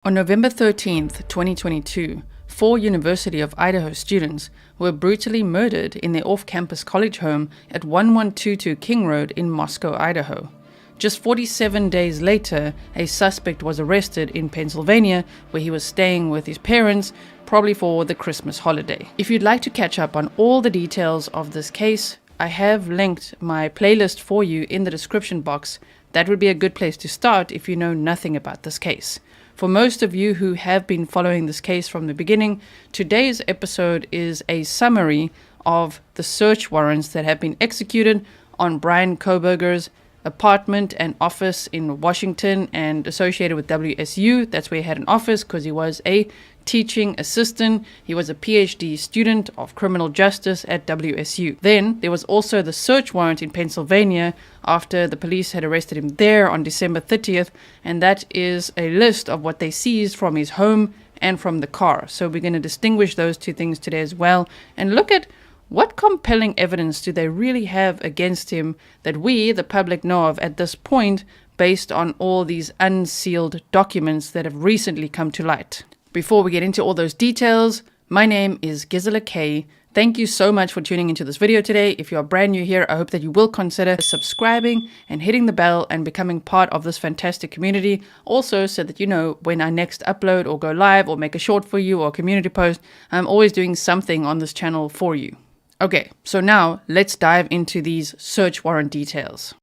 On November 13th, 2022, 4 University of Idaho students were brutally murdered in their off-campus college home at 1122 King Road in Moscow, Idaho. Just 47 days later, a suspect was arrested in Pennsylvania, where he was staying with his parents, probably for the Christmas holiday. If you'd like to catch up on all the details of this case, I have linked my playlist for you in the description box. That would be a good place to start if you know nothing about this case. For most of you who have been following this case from the beginning, today's episode is a summary of the search warrants that have been executed on Bryan Kohberger's apartment and office in Washington and associated with WSU. That's where he had an office because he was a teaching assistant. He was a PhD student of criminal justice at WSU. Then there was also the search warrant in Pennsylvania after the police had arrested him there on December 30th, and that is a list of what they seized from his home and from the car. So we're going to distinguish those two things today as well and look at what compelling evidence do they really have against him that we, the public, know of at this point based on all these unsealed documents that have recently come to light. Before we get into all those details, my name is Grizzly K. Thank you so much for tuning into this video today. If you are brand new here, I hope that you will consider subscribing and hitting the bell and becoming part of this fantastic community. Also, so that you know when I next upload or go live or make a short for you or a community post, I'm always doing something on this channel for you. Okay, so now let's dive into these search warrant details.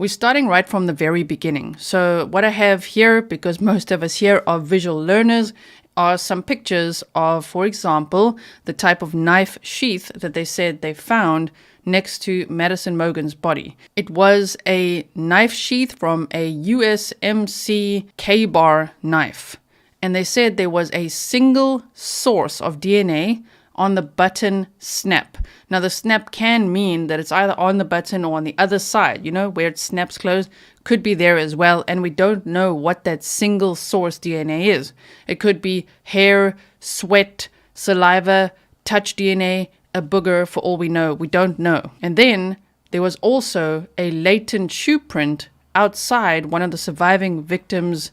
We're starting right from the very beginning. So what I have here, because most of us here are visual learners, are some pictures of, for example, the type of knife sheath that they said they found next to Madison Mogen's body. It was a knife sheath from a USMC K-bar knife. And they said there was a single source of DNA on the button snap. Now the snap can mean that it's either on the button or on the other side, you know, where it snaps closed, could be there as well. And we don't know what that single source DNA is. It could be hair, sweat, saliva, touch DNA, a booger, for all we know. We don't know. And then there was also a latent shoe print outside one of the surviving victim's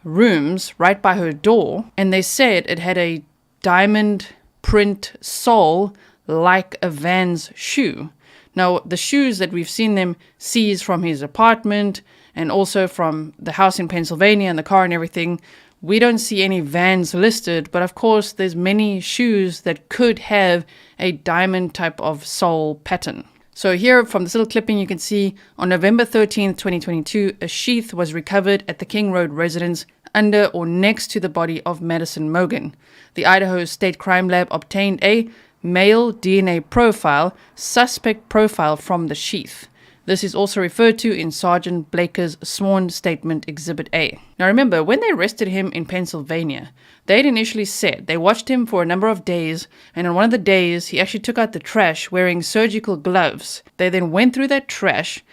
rooms right by her door. And they said it had a diamond print sole like a Vans shoe. Now, the shoes that we've seen them seize from his apartment and also from the house in Pennsylvania and the car and everything, we don't see any Vans listed, but of course there's many shoes that could have a diamond type of sole pattern. So here from this little clipping you can see on November 13th, 2022, a sheath was recovered at the King Road residence under or next to the body of Madison Mogen. The Idaho State Crime Lab obtained a male DNA profile, suspect profile from the sheath. This is also referred to in Sergeant Blaker's sworn statement Exhibit A. Now remember, when they arrested him in Pennsylvania, they had initially said they watched him for a number of days, and on one of the days he actually took out the trash wearing surgical gloves. They then went through that trash,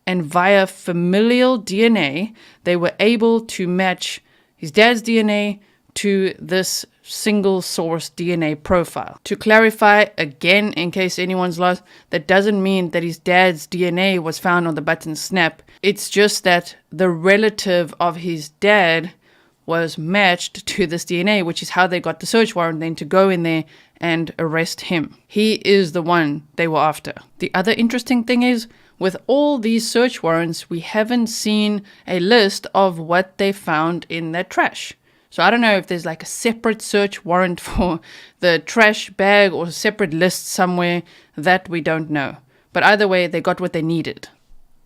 and via familial DNA, they were able to match his dad's DNA to this single source DNA profile. To clarify, again, in case anyone's lost, that doesn't mean that his dad's DNA was found on the button snap. It's just that the relative of his dad was matched to this DNA, which is how they got the search warrant then to go in there and arrest him. He is the one they were after. The other interesting thing is, with all these search warrants, we haven't seen a list of what they found in their trash. So I don't know if there's like a separate search warrant for the trash bag or a separate list somewhere. That we don't know. But either way, they got what they needed.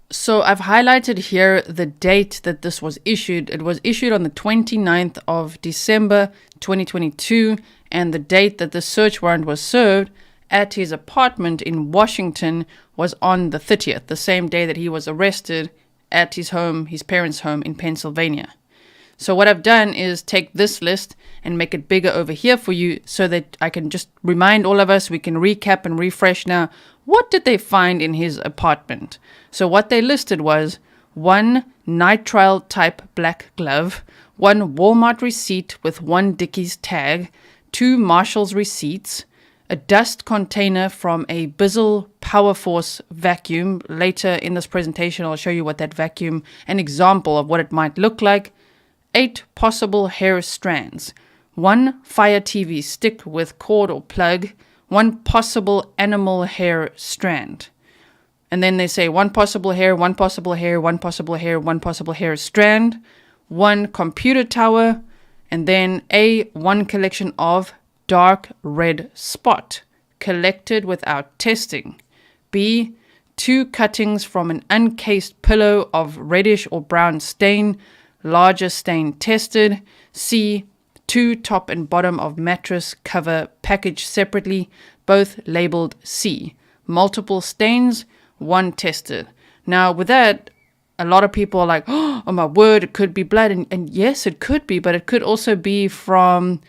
So I've highlighted here the date that this was issued. It was issued on the 29th of December 2022, and the date that the search warrant was served at his apartment in Washington was on the 30th, the same day that he was arrested at his home, his parents' home in Pennsylvania. So what I've done is take this list and make it bigger over here for you so that I can just remind all of us, we can recap and refresh now. What did they find in his apartment? So what they listed was 1 nitrile type black glove, 1 Walmart receipt with 1 Dickies tag, 2 Marshall's receipts, a dust container from a Bizzle Power Force vacuum. Later in this presentation, I'll show you what that vacuum, an example of what it might look like. 8 possible hair strands, 1 Fire TV stick with cord or plug, 1 possible animal hair strand. And then they say 1 possible hair, 1 possible hair, 1 possible hair, 1 possible hair strand, 1 computer tower, and then 1 collection of dark red spot collected without testing. B, 2 cuttings from an uncased pillow of reddish or brown stain, larger stain tested. C, 2 top and bottom of mattress cover packaged separately, both labeled C. Multiple stains, 1 tested. Now with that, a lot of people are like, oh my word, it could be blood. And yes, it could be, but it could also be from,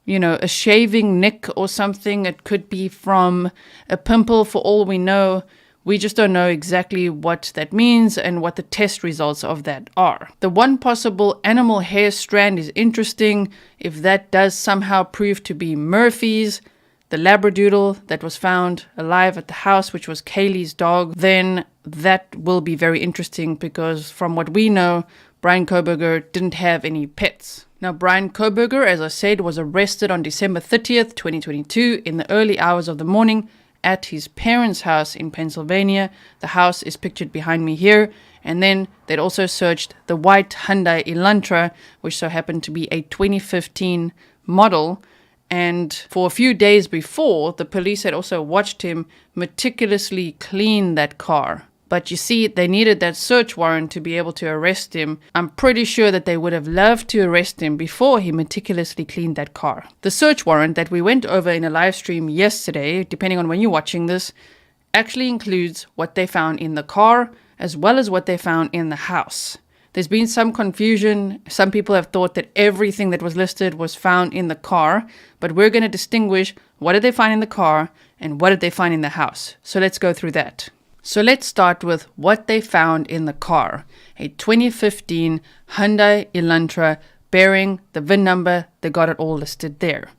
a shaving nick or something. It could be from a pimple for all we know. We just don't know exactly what that means and what the test results of that are. The 1 possible animal hair strand is interesting. If that does somehow prove to be Murphy's, the Labradoodle that was found alive at the house, which was Kaylee's dog, then that will be very interesting because from what we know, Bryan Kohberger didn't have any pets. Now, Bryan Kohberger, as I said, was arrested on December 30th, 2022 in the early hours of the morning at his parents' house in Pennsylvania. The house is pictured behind me here. And then they'd also searched the white Hyundai Elantra, which so happened to be a 2015 model. And for a few days before, the police had also watched him meticulously clean that car. But you see, they needed that search warrant to be able to arrest him. I'm pretty sure that they would have loved to arrest him before he meticulously cleaned that car. The search warrant that we went over in a live stream yesterday, depending on when you're watching this, actually includes what they found in the car as well as what they found in the house. There's been some confusion. Some people have thought that everything that was listed was found in the car, but we're going to distinguish what did they find in the car and what did they find in the house. So let's go through that. So let's start with what they found in the car. A 2015 Hyundai Elantra bearing the VIN number. They got it all listed there.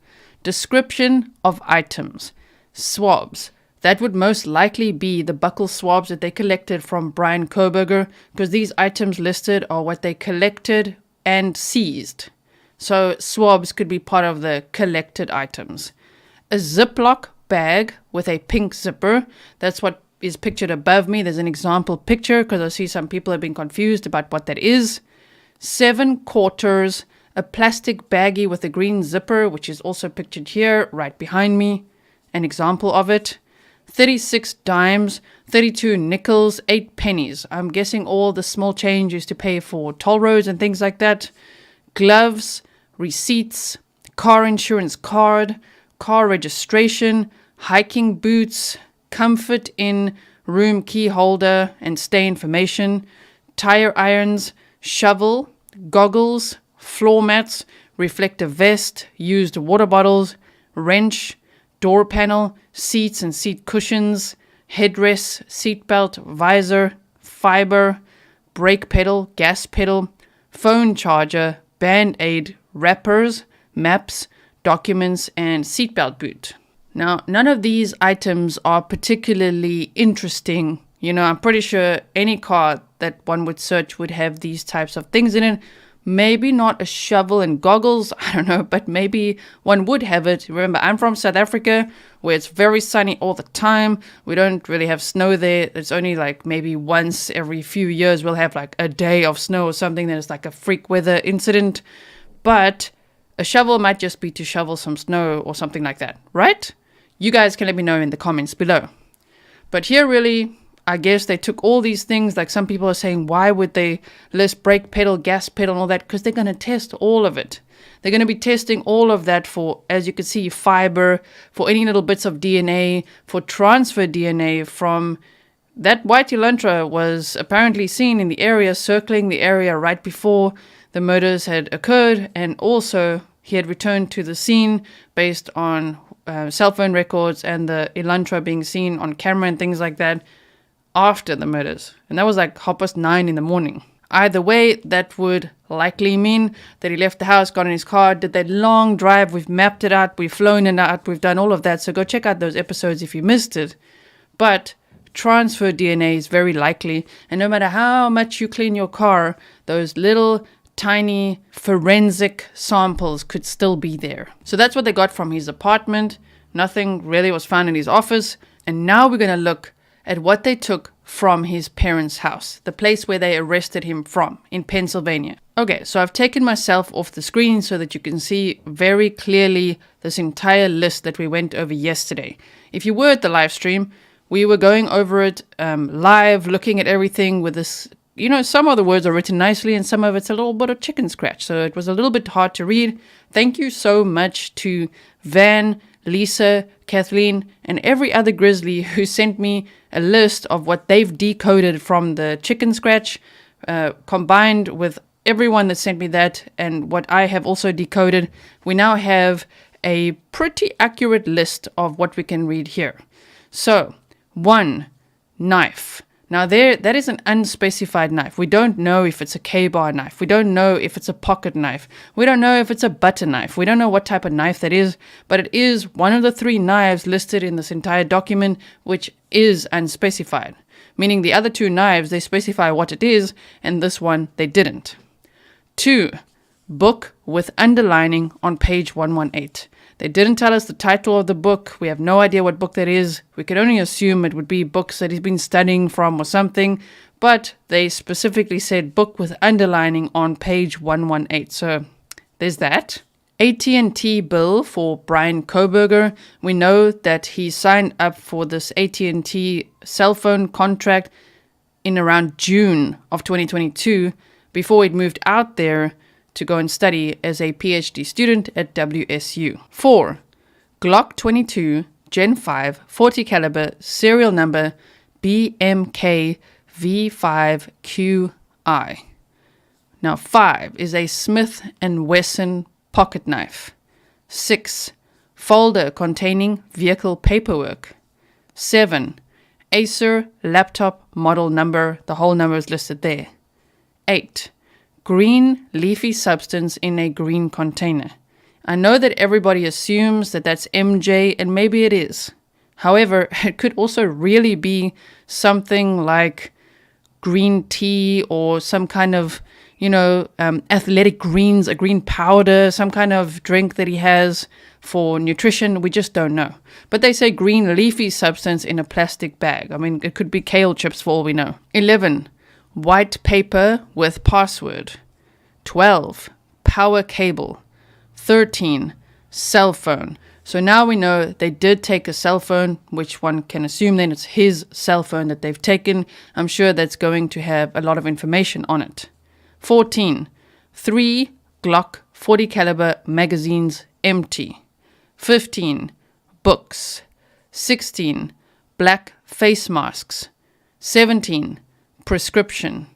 Description of items. Swabs. That would most likely be the buccal swabs that they collected from Bryan Kohberger, because these items listed are what they collected and seized. So swabs could be part of the collected items. A Ziploc bag with a pink zipper. That's what is pictured above me. There's an example picture because I see some people have been confused about what that is. 7 quarters, a plastic baggie with a green zipper, which is also pictured here right behind me. An example of it. 36 dimes, 32 nickels, 8 pennies. I'm guessing all the small change is to pay for toll roads and things like that. Gloves, receipts, car insurance card, car registration, hiking boots, comfort in room key holder and stay information, tire irons, shovel, goggles, floor mats, reflective vest, used water bottles, wrench, door panel, seats and seat cushions, headrest, seatbelt, visor, fiber, brake pedal, gas pedal, phone charger, band-aid, wrappers, maps, documents, and seatbelt boot. Now, none of these items are particularly interesting. I'm pretty sure any car that one would search would have these types of things in it. Maybe not a shovel and goggles, I don't know, but maybe one would have it. Remember, I'm from South Africa, where it's very sunny all the time. We don't really have snow there. It's only like maybe once every few years we'll have like a day of snow or something that is like a freak weather incident. But a shovel might just be to shovel some snow or something like that, right? You guys can let me know in the comments below. But here really, I guess they took all these things, like some people are saying, why would they list brake pedal, gas pedal, and all that? Because they're going to test all of it. They're going to be testing all of that for, as you can see, fiber, for any little bits of DNA, for transfer DNA from that white Elantra was apparently seen in the area, circling the area right before the murders had occurred, and also he had returned to the scene based on cell phone records and the Elantra being seen on camera and things like that after the murders. And that was like 9:30 in the morning. Either way, that would likely mean that he left the house, got in his car, did that long drive. We've mapped it out, we've flown it out, we've done all of that. So go check out those episodes if you missed it. But transfer DNA is very likely. And no matter how much you clean your car, those little tiny forensic samples could still be there. So that's what they got from his apartment. Nothing really was found in his office. And now we're going to look at what they took from his parents' house, the place where they arrested him from, in Pennsylvania. Okay, so I've taken myself off the screen so that you can see very clearly this entire list that we went over yesterday. If you were at the live stream, we were going over it live, looking at everything with this, some of the words are written nicely and some of it's a little bit of chicken scratch, so it was a little bit hard to read. Thank you so much to Van, Lisa, Kathleen, and every other Grizzly who sent me a list of what they've decoded from the chicken scratch, combined with everyone that sent me that and what I have also decoded. We now have a pretty accurate list of what we can read here. So, 1, knife. Now that is an unspecified knife. We don't know if it's a K-bar knife. We don't know if it's a pocket knife. We don't know if it's a butter knife. We don't know what type of knife that is, but it is one of the 3 knives listed in this entire document, which is unspecified. Meaning the other 2 knives, they specify what it is, and this one, they didn't. 2, book with underlining on page 118. They didn't tell us the title of the book. We have no idea what book that is. We can only assume it would be books that he's been studying from or something. But they specifically said book with underlining on page 118. So there's that. AT&T bill for Bryan Kohberger. We know that he signed up for this AT&T cell phone contract in around June of 2022 before he'd moved out there to go and study as a PhD student at WSU. 4, Glock 22 Gen 5 40 caliber serial number BMK V5QI. Now 5 is a Smith & Wesson pocket knife. 6, folder containing vehicle paperwork. 7, Acer laptop model number. The whole number is listed there. 8, green leafy substance in a green container. I know that everybody assumes that that's MJ, and maybe it is. However, it could also really be something like green tea or some kind of, athletic greens, a green powder, some kind of drink that he has for nutrition. We just don't know. But they say green leafy substance in a plastic bag. I mean, it could be kale chips for all we know. 11, white paper with password. 12, power cable. 13, cell phone. So now we know they did take a cell phone, which one can assume then it's his cell phone that they've taken. I'm sure that's going to have a lot of information on it. 14, 3 Glock 40 caliber magazines empty. 15, books. 16, black face masks. 17, prescription.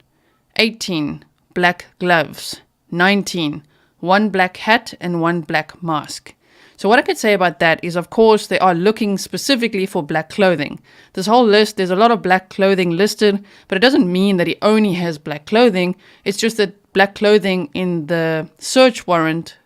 18, black gloves. 19, 1 black hat and 1 black mask. So what I could say about that is, of course, they are looking specifically for black clothing. This whole list, there's a lot of black clothing listed, but it doesn't mean that he only has black clothing. It's just that black clothing in the search warrant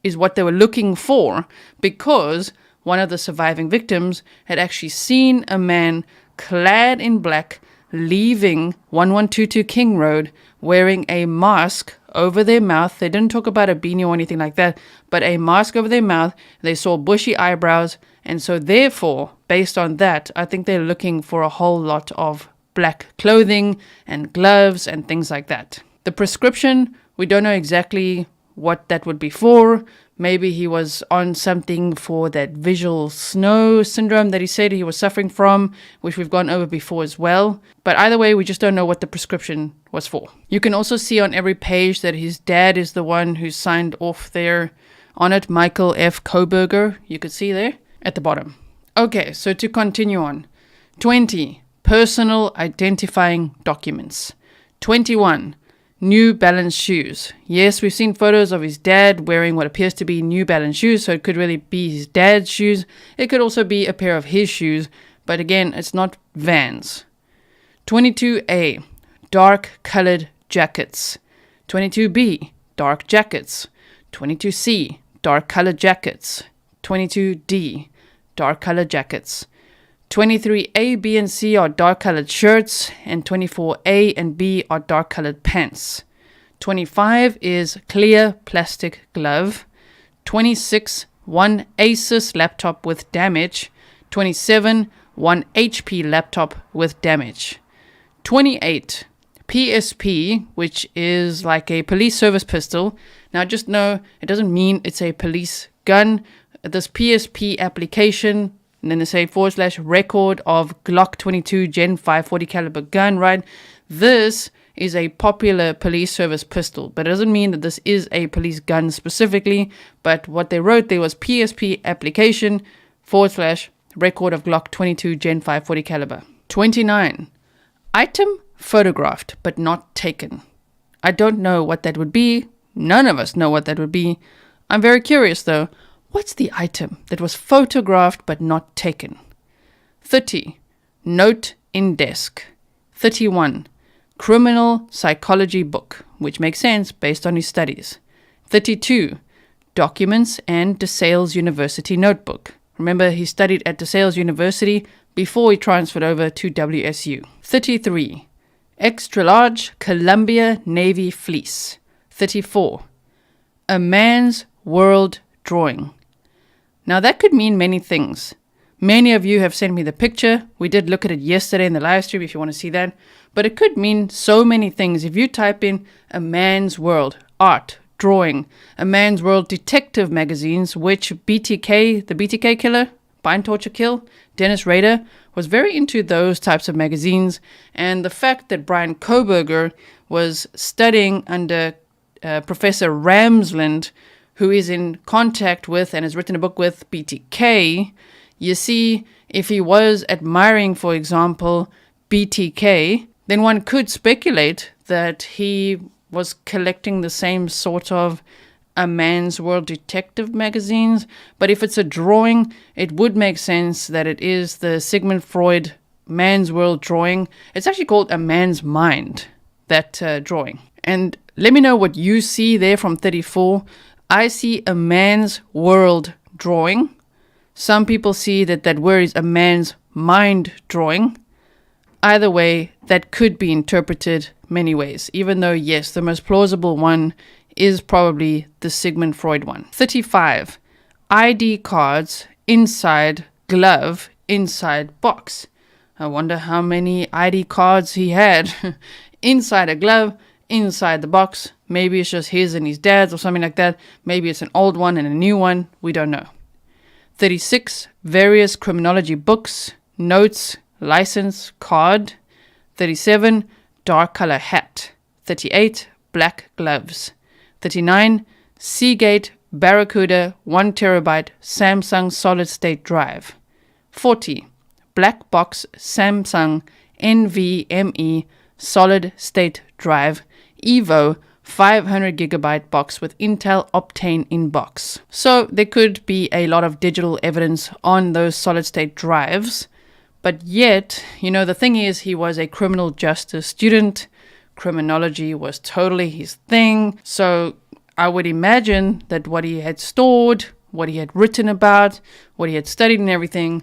is what they were looking for, because one of the surviving victims had actually seen a man clad in black leaving 1122 King Road wearing a mask over their mouth. They didn't talk about a beanie or anything like that, but a mask over their mouth. They saw bushy eyebrows, and so therefore, based on that, I think they're looking for a whole lot of black clothing and gloves and things like that. The prescription, we don't know exactly what that would be for. Maybe he was on something for that visual snow syndrome that he said he was suffering from, which we've gone over before as well. But either way, we just don't know what the prescription was for. You can also see on every page that his dad is the one who signed off there on it, Michael F. Kohberger. You could see there at the bottom. Okay, so to continue on. 20. Personal identifying documents. 21. New Balance shoes. Yes, we've seen photos of his dad wearing what appears to be New Balance shoes, so it could really be his dad's shoes. It could also be a pair of his shoes, but again, it's not Vans. 22A, dark colored jackets. 22B, dark jackets. 22C, dark colored jackets. 22D, dark colored jackets. 23A, B, and C are dark-colored shirts, and 24A and B are dark-colored pants. 25 is clear plastic glove. 26, one Asus laptop with damage. 27, one HP laptop with damage. 28, PSP, which is like a police service pistol. Now just know, it doesn't mean it's a police gun. This PSP application, and then they say / record of Glock 22 Gen 5 40 caliber gun, right? This is a popular police service pistol, but it doesn't mean that this is a police gun specifically. But what they wrote there was PSP application / record of Glock 22 Gen 5 40 caliber. 29. Item photographed but not taken. I don't know what that would be. None of us know what that would be. I'm very curious though. What's the item that was photographed but not taken? 30. Note in desk. 31. Criminal psychology book, which makes sense based on his studies. 32. Documents and DeSales University notebook. Remember, he studied at DeSales University before he transferred over to WSU. 33. Extra large Columbia Navy fleece. 34. A man's world drawing. Now that could mean many things. Many of you have sent me the picture. We did look at it yesterday in the live stream if you want to see that. But it could mean so many things. If you type in a man's world, art, drawing, a man's world detective magazines, which BTK, the BTK killer, Bind, Torture, Kill, Dennis Rader, was very into those types of magazines. And the fact that Bryan Kohberger was studying under Professor Ramsland, who is in contact with and has written a book with BTK, you see, if he was admiring, for example, BTK, then one could speculate that he was collecting the same sort of a man's world detective magazines. But if it's a drawing, it would make sense that it is the Sigmund Freud man's world drawing. It's actually called A Man's Mind, that drawing. And let me know what you see there from 34. I see a man's world drawing. Some people see that word is a man's mind drawing. Either way, that could be interpreted many ways, even though, yes, the most plausible one is probably the Sigmund Freud one. 35. ID cards inside glove, inside box. I wonder how many ID cards he had inside a glove, inside the box. Maybe it's just his and his dad's or something like that. Maybe it's an old one and a new one. We don't know. 36. Various criminology books, notes, license, card. 37. Dark color hat. 38. Black gloves. 39. Seagate Barracuda 1 terabyte Samsung solid state drive. 40. Black box Samsung NVMe solid state drive. Evo 500 gigabyte box with Intel Optane in box. So there could be a lot of digital evidence on those solid state drives, but yet, the thing is, he was a criminal justice student. Criminology was totally his thing. So I would imagine that what he had stored, what he had written about, what he had studied and everything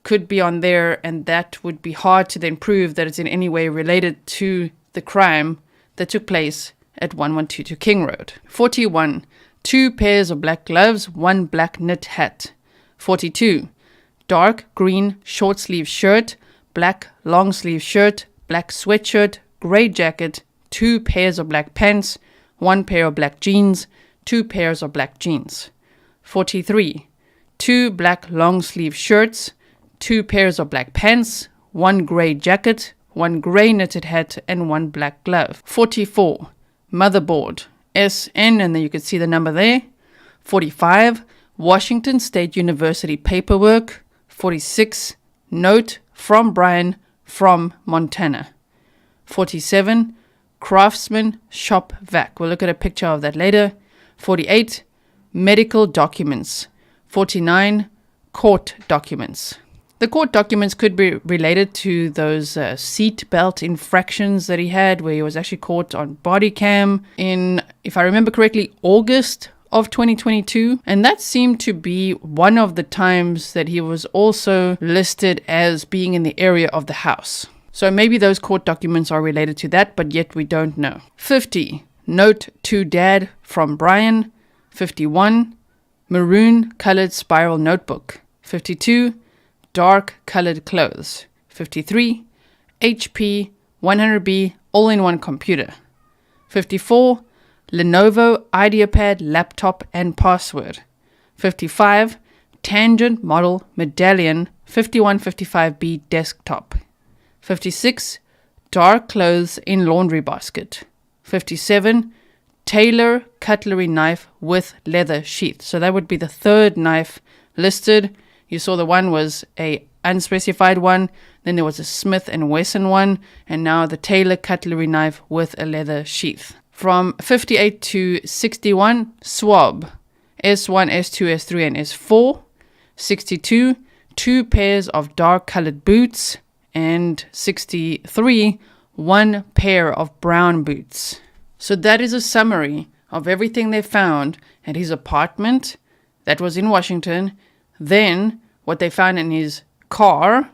could be on there, and that would be hard to then prove that it's in any way related to the crime that took place at 1122 King Road. 41. 2 pairs of black gloves, 1 black knit hat. 42. Dark green short sleeve shirt, black long sleeve shirt, black sweatshirt, grey jacket, 2 pairs of black pants, 1 pair of black jeans, 2 pairs of black jeans. 43. 2 black long sleeve shirts, 2 pairs of black pants, 1 grey jacket, 1 grey knitted hat, and 1 black glove. 44. Motherboard, SN, and then you can see the number there. 45. Washington State University paperwork. 46. Note from Bryan from Montana. 47. Craftsman shop vac. We'll look at a picture of that later. 48. Medical documents. 49. Court documents. The court documents could be related to those seat belt infractions that he had, where he was actually caught on body cam in, if I remember correctly, August of 2022. And that seemed to be one of the times that he was also listed as being in the area of the house. So maybe those court documents are related to that, but yet we don't know. 50. Note to dad from Bryan. 51. Maroon colored spiral notebook. 52. Dark colored clothes. 53. HP 100B all-in-one computer. 54. Lenovo IdeaPad laptop and password. 55. Tangent model medallion 5155B desktop. 56. Dark clothes in laundry basket. 57. Tailor cutlery knife with leather sheath. So that would be the third knife listed. You saw the one was a unspecified one, then there was a Smith & Wesson one, and now the Tailor cutlery knife with a leather sheath. From 58 to 61, swab, S1, S2, S3, and S4. 62, 2 pairs of dark colored boots, and 63, 1 pair of brown boots. So that is a summary of everything they found at his apartment that was in Washington, then what they found in his car,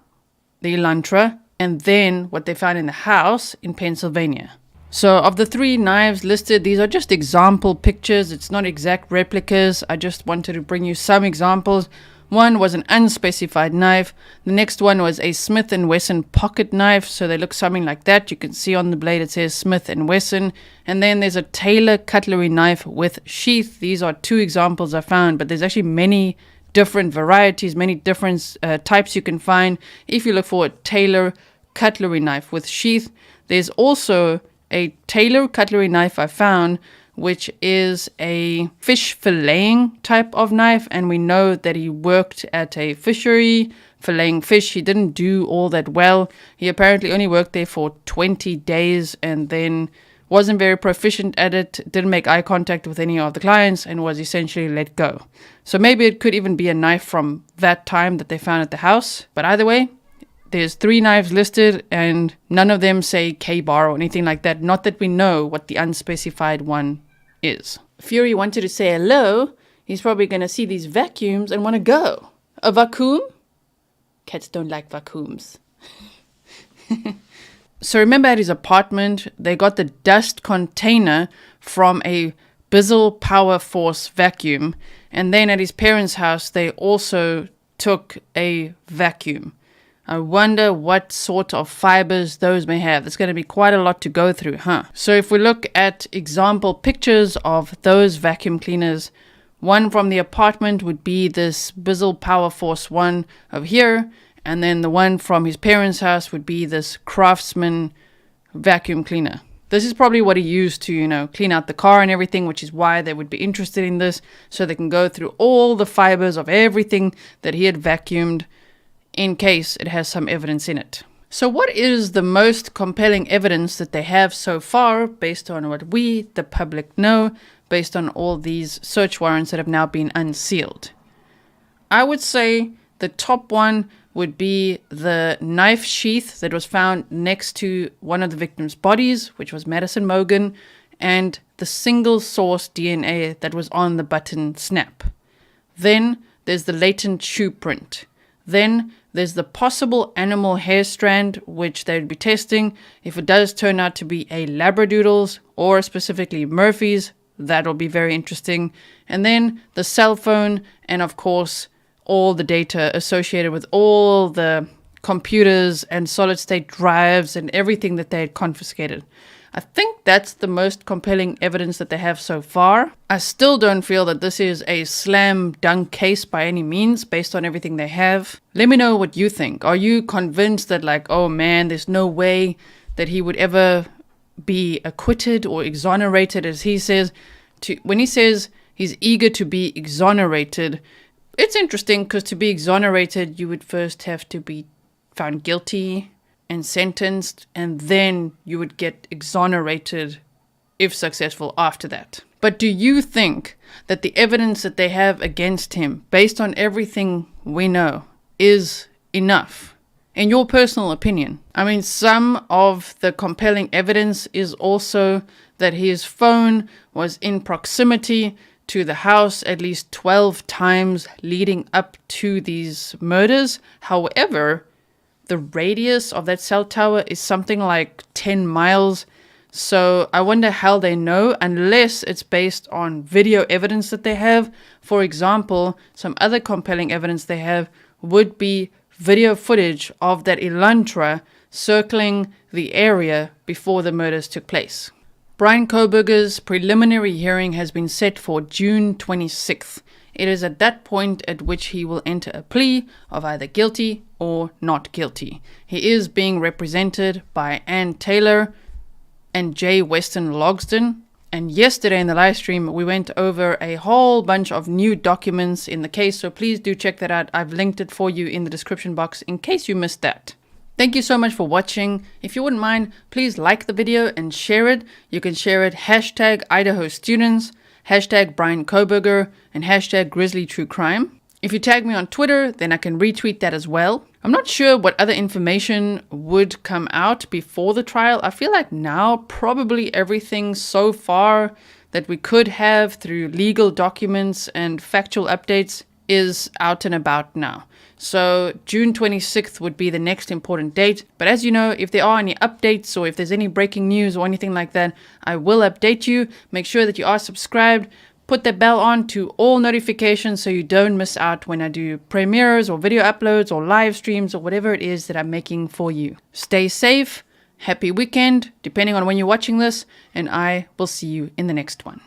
the Elantra, and then what they found in the house in Pennsylvania. So of the 3 knives listed, these are just example pictures. It's not exact replicas. I just wanted to bring you some examples. One was an unspecified knife. The next one was a Smith & Wesson pocket knife. So they look something like that. You can see on the blade it says Smith & Wesson. And then there's a Tailor cutlery knife with sheath. These are 2 examples I found, but there's actually many different varieties, many different types you can find. If you look for a Tailor cutlery knife with sheath, there's also a Tailor cutlery knife I found, which is a fish filleting type of knife. And we know that he worked at a fishery filleting fish. He didn't do all that well. He apparently only worked there for 20 days and then wasn't very proficient at it, didn't make eye contact with any of the clients, and was essentially let go. So maybe it could even be a knife from that time that they found at the house. But either way, there's 3 knives listed, and none of them say K-bar or anything like that. Not that we know what the unspecified one is. Fury wanted to say hello. He's probably going to see these vacuums and want to go. A vacuum? Cats don't like vacuums. So remember at his apartment, they got the dust container from a Bizzle Power Force vacuum. And then at his parents' house, they also took a vacuum. I wonder what sort of fibers those may have. There's going to be quite a lot to go through, huh? So if we look at example pictures of those vacuum cleaners, one from the apartment would be this Bizzle Power Force one over here. And then the one from his parents' house would be this Craftsman vacuum cleaner. This is probably what he used to, clean out the car and everything, which is why they would be interested in this, so they can go through all the fibers of everything that he had vacuumed in case it has some evidence in it. So what is the most compelling evidence that they have so far, based on what we, the public, know, based on all these search warrants that have now been unsealed? I would say the top one would be the knife sheath that was found next to one of the victims' bodies, which was Madison Mogan, and the single source DNA that was on the button snap. Then there's the latent shoe print. Then there's the possible animal hair strand, which they'd be testing. If it does turn out to be a Labradoodle's or specifically Murphy's, that'll be very interesting. And then the cell phone, and of course, all the data associated with all the computers and solid state drives and everything that they had confiscated. I think that's the most compelling evidence that they have so far. I still don't feel that this is a slam dunk case by any means based on everything they have. Let me know what you think. Are you convinced that like, oh man, there's no way that he would ever be acquitted or exonerated, as he says? When he says he's eager to be exonerated, it's interesting because to be exonerated, you would first have to be found guilty and sentenced, and then you would get exonerated if successful after that. But do you think that the evidence that they have against him, based on everything we know, is enough? In your personal opinion? I mean, some of the compelling evidence is also that his phone was in proximity to the house at least 12 times leading up to these murders. However, the radius of that cell tower is something like 10 miles. So I wonder how they know, unless it's based on video evidence that they have. For example, some other compelling evidence they have would be video footage of that Elantra circling the area before the murders took place. Bryan Kohberger's preliminary hearing has been set for June 26th. It is at that point at which he will enter a plea of either guilty or not guilty. He is being represented by Ann Taylor and J. Weston Logsdon. And yesterday in the live stream, we went over a whole bunch of new documents in the case, so please do check that out. I've linked it for you in the description box in case you missed that. Thank you so much for watching. If you wouldn't mind, please like the video and share it. You can share it hashtag Idaho Students, hashtag Bryan Kohberger, and hashtag Grizzly True Crime. If you tag me on Twitter, then I can retweet that as well. I'm not sure what other information would come out before the trial. I feel like now probably everything so far that we could have through legal documents and factual updates is out and about now. So June 26th would be the next important date. But as you know, if there are any updates or if there's any breaking news or anything like that, I will update you. Make sure that you are subscribed. Put the bell on to all notifications so you don't miss out when I do premieres or video uploads or live streams or whatever it is that I'm making for you. Stay safe, happy weekend, depending on when you're watching this, and I will see you in the next one.